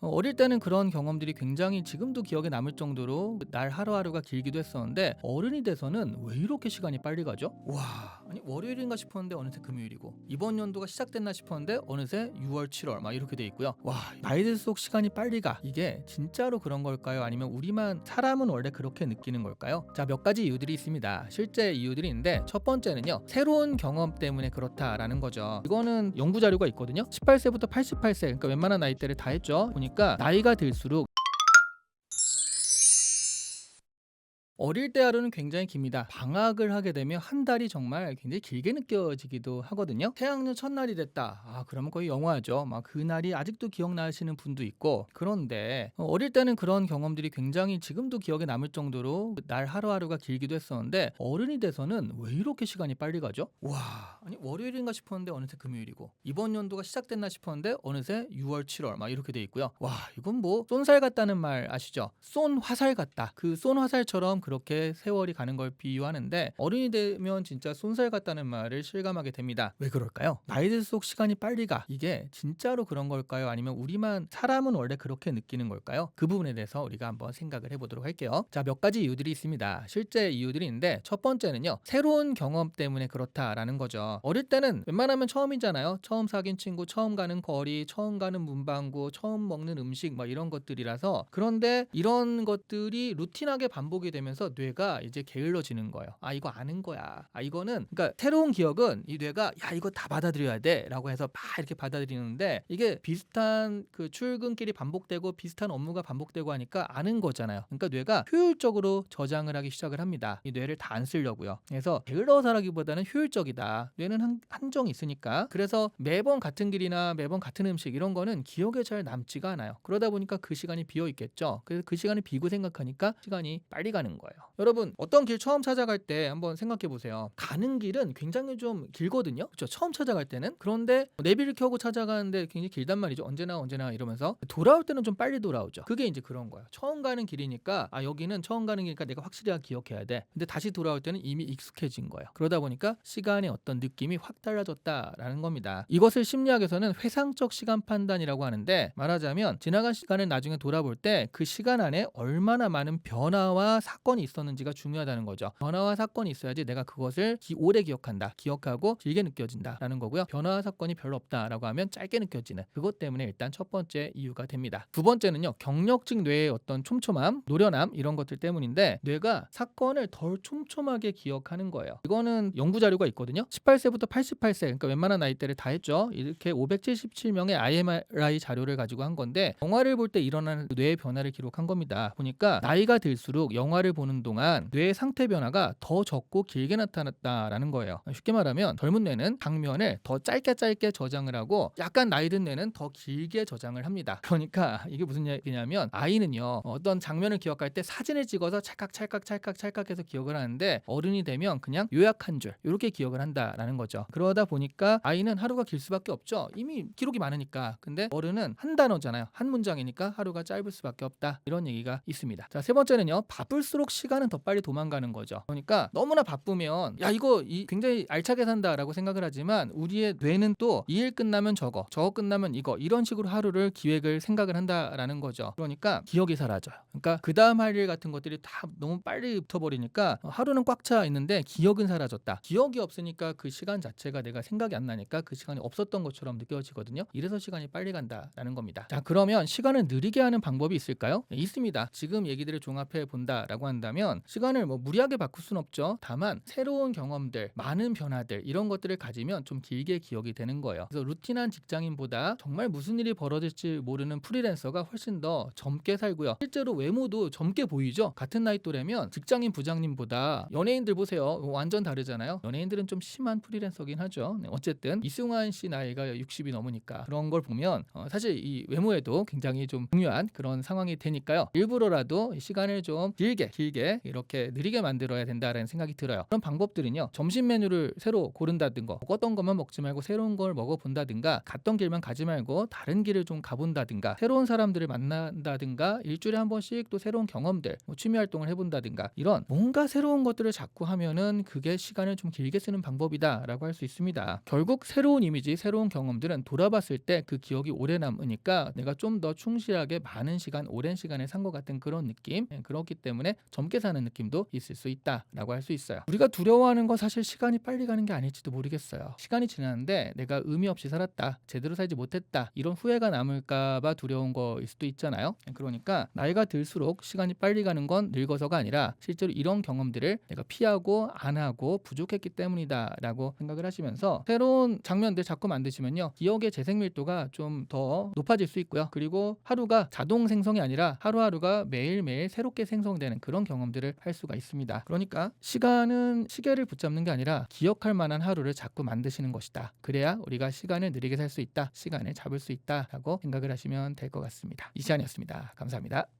어릴 때는 그런 경험들이 굉장히 지금도 기억에 남을 정도로 날 하루하루가 길기도 했었는데, 어른이 돼서는 왜 이렇게 시간이 빨리 가죠? 와, 아니 월요일인가 싶었는데 어느새 금요일이고, 이번 연도가 시작됐나 싶었는데 어느새 6월 7월 막 이렇게 돼 있고요. 와, 나이 들수록 시간이 빨리 가. 이게 진짜로 그런 걸까요? 아니면 우리만, 사람은 원래 그렇게 느끼는 걸까요? 자, 몇 가지 이유들이 있습니다. 실제 이유들이 있는데, 첫 번째는요, 새로운 경험 때문에 그렇다라는 거죠. 이거는 연구 자료가 있거든요. 18세부터 88세, 그러니까 웬만한 나이대를 다 했죠. 보니까 나이가 들수록 어릴 때 하루는 굉장히 깁니다. 방학을 하게 되면 한 달이 정말 굉장히 길게 느껴지기도 하거든요. 새학년 첫날이 됐다. 그러면 거의 영화죠. 막 그날이 아직도 기억나시는 분도 있고. 그런데 어릴 때는 그런 경험들이 굉장히 지금도 기억에 남을 정도로 날 하루하루가 길기도 했었는데, 어른이 돼서는 왜 이렇게 시간이 빨리 가죠? 와, 아니 월요일인가 싶었는데 어느새 금요일이고, 이번 연도가 시작됐나 싶었는데 어느새 6월 7월 막 이렇게 돼 있고요. 와, 이건 뭐 쏜살 같다는 말 아시죠? 쏜 화살 같다. 그 쏜 화살처럼 그렇게 세월이 가는 걸 비유하는데, 어른이 되면 진짜 쏜살 같다는 말을 실감하게 됩니다. 왜 그럴까요? 나이 들수록 시간이 빨리 가. 이게 진짜로 그런 걸까요? 아니면 우리만, 사람은 원래 그렇게 느끼는 걸까요? 그 부분에 대해서 우리가 한번 생각을 해보도록 할게요. 자, 몇 가지 이유들이 있습니다. 실제 이유들이 있는데, 첫 번째는요, 새로운 경험 때문에 그렇다라는 거죠. 어릴 때는 웬만하면 처음이잖아요. 처음 사귄 친구, 처음 가는 거리, 처음 가는 문방구, 처음 먹는 음식 막 이런 것들이라서. 그런데 이런 것들이 루틴하게 반복이 되면서 뇌가 이제 게을러지는 거예요. 이거 아는 거야. 이거는, 그러니까 새로운 기억은 이 뇌가 야 이거 다 받아들여야 돼라고 해서 막 이렇게 받아들이는데, 이게 비슷한 그 출근길이 반복되고 비슷한 업무가 반복되고 하니까 아는 거잖아요. 그러니까 뇌가 효율적으로 저장을 하기 시작을 합니다. 이 뇌를 다 안 쓰려고요. 그래서 게을러서라기보다는 효율적이다. 뇌는 한정이 있으니까. 그래서 매번 같은 길이나 매번 같은 음식 이런 거는 기억에 잘 남지가 않아요. 그러다 보니까 그 시간이 비어 있겠죠. 그래서 그 시간을 비고 생각하니까 시간이 빨리 가는 거예요. 여러분, 어떤 길 처음 찾아갈 때 한번 생각해 보세요. 가는 길은 굉장히 좀 길거든요. 그렇죠? 처음 찾아갈 때는. 그런데 내비를 켜고 찾아가는데 굉장히 길단 말이죠. 언제나 이러면서 돌아올 때는 좀 빨리 돌아오죠. 그게 이제 그런 거예요. 처음 가는 길이니까 여기는 처음 가는 길이니까 내가 확실히 기억해야 돼. 근데 다시 돌아올 때는 이미 익숙해진 거예요. 그러다 보니까 시간의 어떤 느낌이 확 달라졌다라는 겁니다. 이것을 심리학에서는 회상적 시간 판단이라고 하는데, 말하자면 지나간 시간을 나중에 돌아볼 때 그 시간 안에 얼마나 많은 변화와 사건이 있었는지가 중요하다는 거죠. 변화와 사건이 있어야지 내가 그것을 오래 기억한다, 기억하고 길게 느껴진다라는 거고요. 변화와 사건이 별로 없다라고 하면 짧게 느껴지는, 그것 때문에 일단 첫 번째 이유가 됩니다. 두 번째는요, 경력직 뇌의 어떤 촘촘함, 노련함 이런 것들 때문인데, 뇌가 사건을 덜 촘촘하게 기억하는 거예요. 이거는 연구 자료가 있거든요. 18세부터 88세, 그러니까 웬만한 나이대를 다 했죠. 이렇게 577명의 IMRI 자료를 가지고 한 건데, 영화를 볼 때 일어나는 뇌의 변화를 기록한 겁니다. 보니까 나이가 들수록 영화를 보는 동안 뇌의 상태 변화가 더 적고 길게 나타났다라는 거예요. 쉽게 말하면 젊은 뇌는 장면을 더 짧게 저장을 하고, 약간 나이 든 뇌는 더 길게 저장을 합니다. 그러니까 이게 무슨 얘기냐면, 아이는요 어떤 장면을 기억할 때 사진을 찍어서 찰칵 해서 기억을 하는데, 어른이 되면 그냥 요약 한 줄 이렇게 기억을 한다라는 거죠. 그러다 보니까 아이는 하루가 길 수밖에 없죠. 이미 기록이 많으니까. 근데 어른은 한 단어잖아요. 한 문장이니까 하루가 짧을 수밖에 없다. 이런 얘기가 있습니다. 자, 세 번째는요, 바쁠수록 시간은 더 빨리 도망가는 거죠. 그러니까 너무나 바쁘면 이거 굉장히 알차게 산다라고 생각을 하지만, 우리의 뇌는 또 이 일 끝나면 저거 끝나면 이거, 이런 식으로 하루를 기획을 생각을 한다라는 거죠. 그러니까 기억이 사라져요. 그러니까 그 다음 할 일 같은 것들이 다 너무 빨리 붙어버리니까 하루는 꽉 차 있는데 기억은 사라졌다. 기억이 없으니까 그 시간 자체가 내가 생각이 안 나니까 그 시간이 없었던 것처럼 느껴지거든요. 이래서 시간이 빨리 간다라는 겁니다. 자, 그러면 시간을 느리게 하는 방법이 있을까요? 네, 있습니다. 지금 얘기들을 종합해 본다라고 한다면, 시간을 무리하게 바꿀 순 없죠. 다만 새로운 경험들, 많은 변화들 이런 것들을 가지면 좀 길게 기억이 되는 거예요. 그래서 루틴한 직장인보다 정말 무슨 일이 벌어질지 모르는 프리랜서가 훨씬 더 젊게 살고요. 실제로 외모도 젊게 보이죠. 같은 나이 또래면 직장인 부장님보다, 연예인들 보세요. 완전 다르잖아요. 연예인들은 좀 심한 프리랜서긴 하죠. 네, 어쨌든 이승환 씨 나이가 60이 넘으니까 그런 걸 보면 사실 이 외모에도 굉장히 좀 중요한 그런 상황이 되니까요. 일부러라도 시간을 좀 길게 길게 이렇게 느리게 만들어야 된다라는 생각이 들어요. 그런 방법들은요. 점심 메뉴를 새로 고른다든가 먹었던 것만 먹지 말고 새로운 걸 먹어본다든가 갔던 길만 가지 말고 다른 길을 좀 가본다든가 새로운 사람들을 만난다든가 일주일에 한 번씩 또 새로운 경험들 취미 활동을 해본다든가 이런 뭔가 새로운 것들을 자꾸 하면은 그게 시간을 좀 길게 쓰는 방법이다라고 할 수 있습니다. 결국 새로운 이미지, 새로운 경험들은 돌아봤을 때 그 기억이 오래 남으니까 내가 좀 더 충실하게 많은 시간, 오랜 시간을 산 것 같은 그런 느낌. 그렇기 때문에 젊게 사는 느낌도 있을 수 있다라고 할 수 있어요. 우리가 두려워하는 건 사실 시간이 빨리 가는 게 아닐지도 모르겠어요. 시간이 지났는데 내가 의미 없이 살았다, 제대로 살지 못했다 이런 후회가 남을까 봐 두려운 거일 수도 있잖아요. 그러니까 나이가 들수록 시간이 빨리 가는 건 늙어서가 아니라 실제로 이런 경험들을 내가 피하고 안 하고 부족했기 때문이다 라고 생각을 하시면서 새로운 장면들 자꾸 만드시면요, 기억의 재생밀도가 좀 더 높아질 수 있고요. 그리고 하루가 자동 생성이 아니라 하루하루가 매일매일 새롭게 생성되는 그런 경험들을 할 수가 있습니다. 그러니까 시간은 시계를 붙잡는 게 아니라 기억할 만한 하루를 자꾸 만드시는 것이다. 그래야 우리가 시간을 느리게 살 수 있다, 시간을 잡을 수 있다 라고 생각을 하시면 될 것 같습니다. 이 시간이었습니다. 감사합니다.